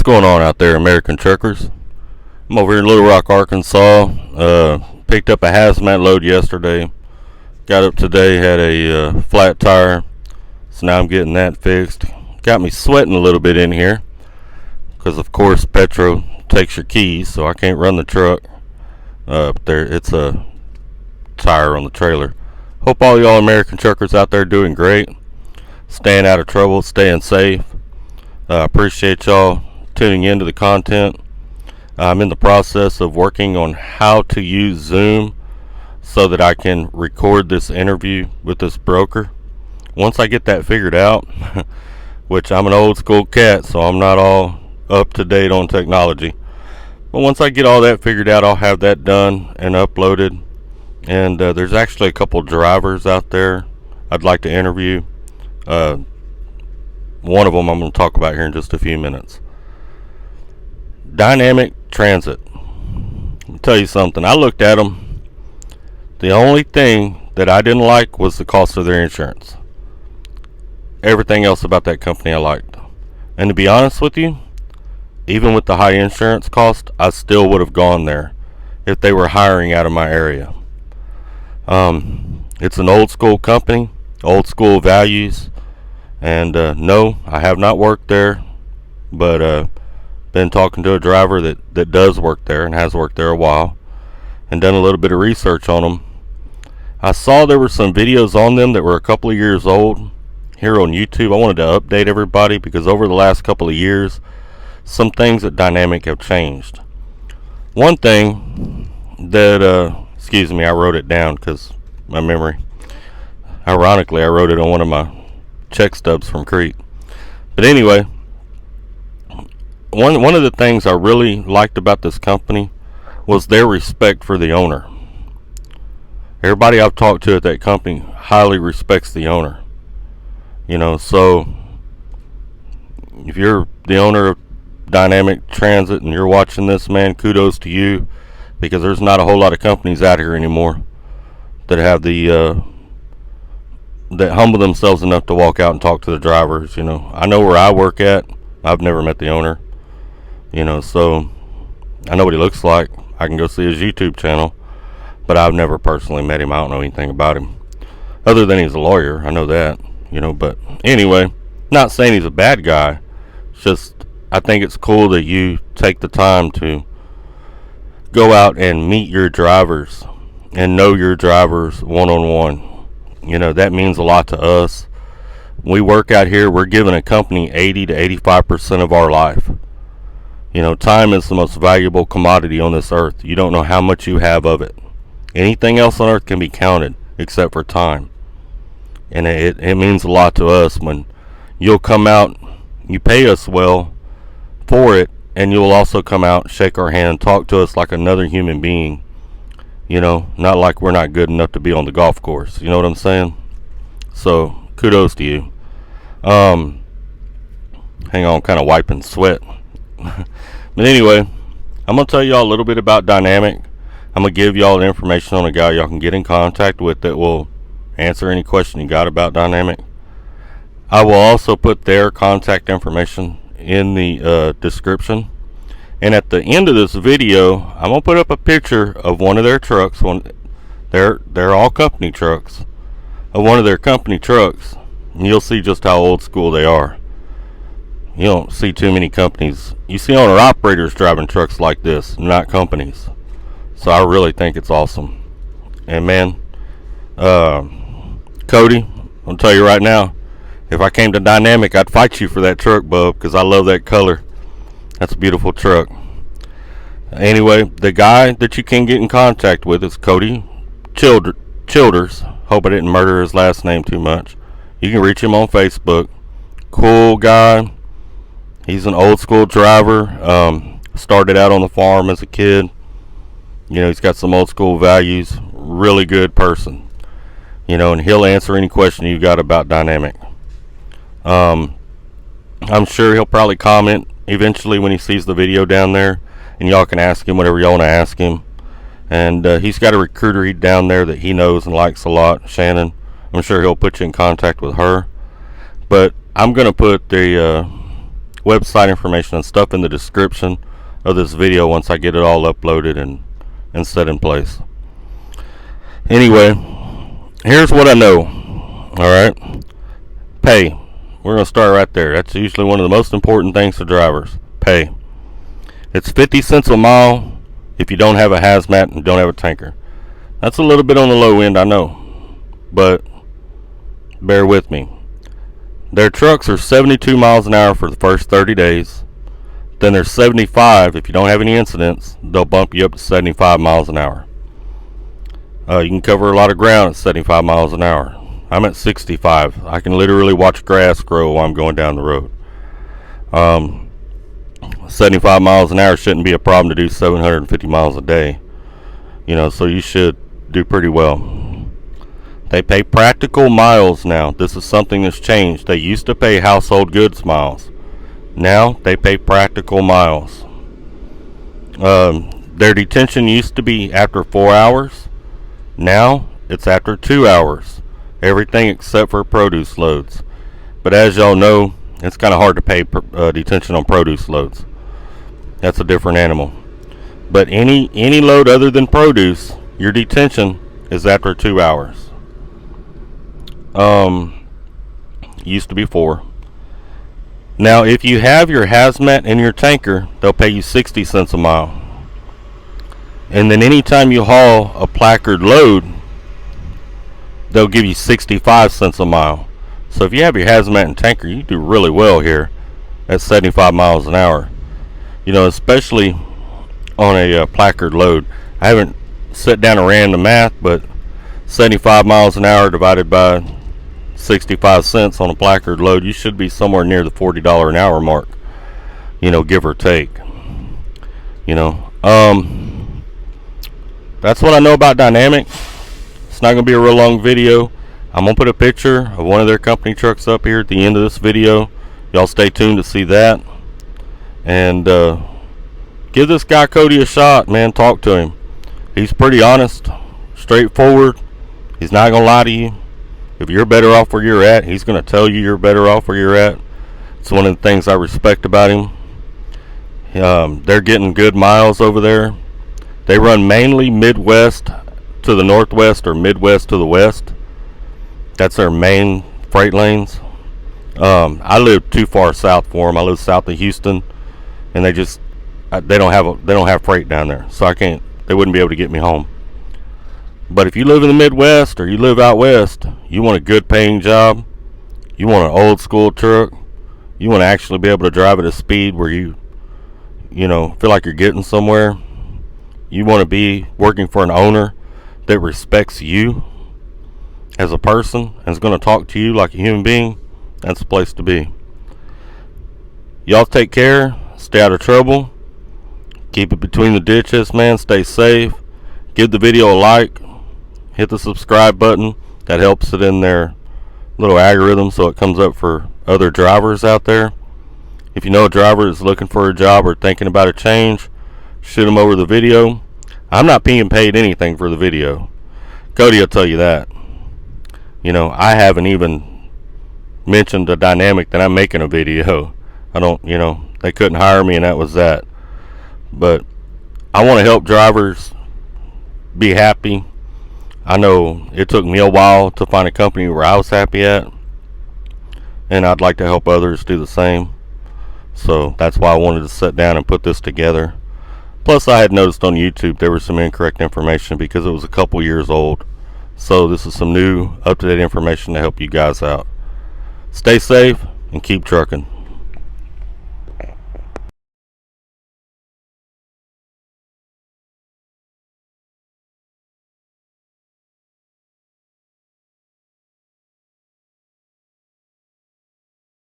going on out there, American truckers? I'm over here in Little Rock, Arkansas. Picked up a hazmat load yesterday. Got up today, had a flat tire. So now I'm getting that fixed. Got me sweating a little bit in here. Because of course Petro takes your keys, so I can't run the truck. It's a tire on the trailer. Hope all y'all American truckers out there doing great. Staying out of trouble, staying safe. Appreciate y'all tuning into the content. I'm in the process of working on how to use Zoom so that I can record this interview with this broker. Once I get that figured out, which I'm an old school cat, so I'm not all up to date on technology. But once I get all that figured out, I'll have that done and uploaded. And there's actually a couple drivers out there I'd like to interview. One of them I'm going to talk about here in just a few minutes. Dynamic Transit. I'll tell you something. I looked at them. The only thing that I didn't like was the cost of their insurance. Everything else about that company I liked. And to be honest with you, even with the high insurance cost, I still would have gone there if they were hiring out of my area. It's an old school company, old school values, and no, I have not worked there, but been talking to a driver that does work there and has worked there a while, and done a little bit of research on them. I saw there were some videos on them that were a couple of years old here on YouTube. I wanted to update everybody because over the last couple of years, some things at Dynamic have changed. One thing that, I wrote it down because my memory. Ironically, I wrote it on one of my check stubs from Crete. But anyway, one of the things I really liked about this company was their respect for the owner. Everybody I've talked to at that company highly respects the owner. You know, so if you're the owner of Dynamic Transit and you're watching this, man, kudos to you, because there's not a whole lot of companies out here anymore that have the that humble themselves enough to walk out and talk to the drivers. You know, I know where I work at. I've never met the owner. You know, so I know what he looks like. I can go see his YouTube channel, but I've never personally met him. I don't know anything about him other than he's a lawyer. I know that. You know, but anyway, not saying he's a bad guy. It's just I think it's cool that you take the time to go out and meet your drivers and know your drivers one-on-one. You know, that means a lot to us. We work out here, we're giving a company 80 to 85% of our life. You know, time is the most valuable commodity on this earth. You don't know how much you have of it. Anything else on earth can be counted except for time. And it means a lot to us when you'll come out, you pay us well for it, and you'll also come out, shake our hand, talk to us like another human being. You know, not like we're not good enough to be on the golf course. You know what I'm saying? So, kudos to you. Hang on, I'm kind of wiping sweat. But anyway, I'm going to tell y'all a little bit about Dynamic. I'm going to give y'all the information on a guy y'all can get in contact with that will answer any question you got about Dynamic. I will also put their contact information in the description. And at the end of this video, I'm going to put up a picture of one of their trucks. They're all company trucks. Of one of their company trucks. And you'll see just how old school they are. You don't see too many companies. You see owner operators driving trucks like this, not companies. So I really think it's awesome. And man, Cody, I'll tell you right now, if I came to Dynamic, I'd fight you for that truck, bub, because I love that color. That's a beautiful truck. Anyway, the guy that you can get in contact with is Cody Childers. Hope I didn't murder his last name too much. You can reach him on Facebook. Cool guy. He's an old school driver. Started out on the farm as a kid. You know, he's got some old school values. Really good person. You know, and he'll answer any question you got about Dynamic. I'm sure he'll probably comment eventually when he sees the video down there, and y'all can ask him whatever y'all want to ask him. And he's got a recruiter down there that he knows and likes a lot, Shannon. I'm sure he'll put you in contact with her. But I'm going to put the website information and stuff in the description of this video once I get it all uploaded and set in place. Anyway, here's what I know. Alright, pay. We're going to start right there. That's usually one of the most important things for drivers. Pay. It's 50 cents a mile if you don't have a hazmat and don't have a tanker. That's a little bit on the low end, I know, but bear with me. Their trucks are 72 miles an hour for the first 30 days. Then they're 75. If you don't have any incidents, they'll bump you up to 75 miles an hour. You can cover a lot of ground at 75 miles an hour. I'm at 65. I can literally watch grass grow while I'm going down the road. 75 miles an hour shouldn't be a problem to do 750 miles a day. You know, so you should do pretty well. They pay practical miles now. This is something that's changed. They used to pay household goods miles. Now they pay practical miles. Their detention used to be after 4 hours. Now it's after 2 hours. Everything except for produce loads. But as y'all know, it's kind of hard to pay detention on produce loads. That's a different animal. But any load other than produce, your detention is after 2 hours. Used to be 4. Now, if you have your hazmat and your tanker, they'll pay you 60 cents a mile. And then anytime you haul a placard load, they'll give you 65 cents a mile. So if you have your hazmat and tanker, you do really well here at 75 miles an hour. You know, especially on a placard load. I haven't sat down and ran the math, but 75 miles an hour divided by 65 cents on a placard load, you should be somewhere near the $40 an hour mark, you know, give or take. You know, that's what I know about Dynamic. It's not going to be a real long video. I'm going to put a picture of one of their company trucks up here at the end of this video. Y'all stay tuned to see that. And give this guy Cody a shot, man. Talk to him. He's pretty honest, straightforward. He's not going to lie to you. If you're better off where you're at, he's going to tell you you're better off where you're at. It's one of the things I respect about him. They're getting good miles over there. They run mainly Midwest to the Northwest or Midwest to the West. That's their main freight lanes. I live too far south for them. I live south of Houston, and they don't have freight down there, so they wouldn't be able to get me home. But if you live in the Midwest or you live out west, you want a good paying job, you want an old school truck, you want to actually be able to drive at a speed where you know, feel like you're getting somewhere. You want to be working for an owner that respects you as a person and is going to talk to you like a human being. That's the place to be. Y'all take care, stay out of trouble, keep it between the ditches, man. Stay safe. Give the video a like. Hit the subscribe button. That helps it in their little algorithm so it comes up for other drivers out there. If you know a driver that's looking for a job or thinking about a change, shoot them over the video. I'm not being paid anything for the video. Cody will tell you that. You know, I haven't even mentioned the Dynamic that I'm making a video. I don't, you know, they couldn't hire me and that was that. But I want to help drivers be happy. I know it took me a while to find a company where I was happy at, and I'd like to help others do the same. So that's why I wanted to sit down and put this together. Plus, I had noticed on YouTube there was some incorrect information because it was a couple years old. So this is some new, up-to-date information to help you guys out. Stay safe and keep trucking.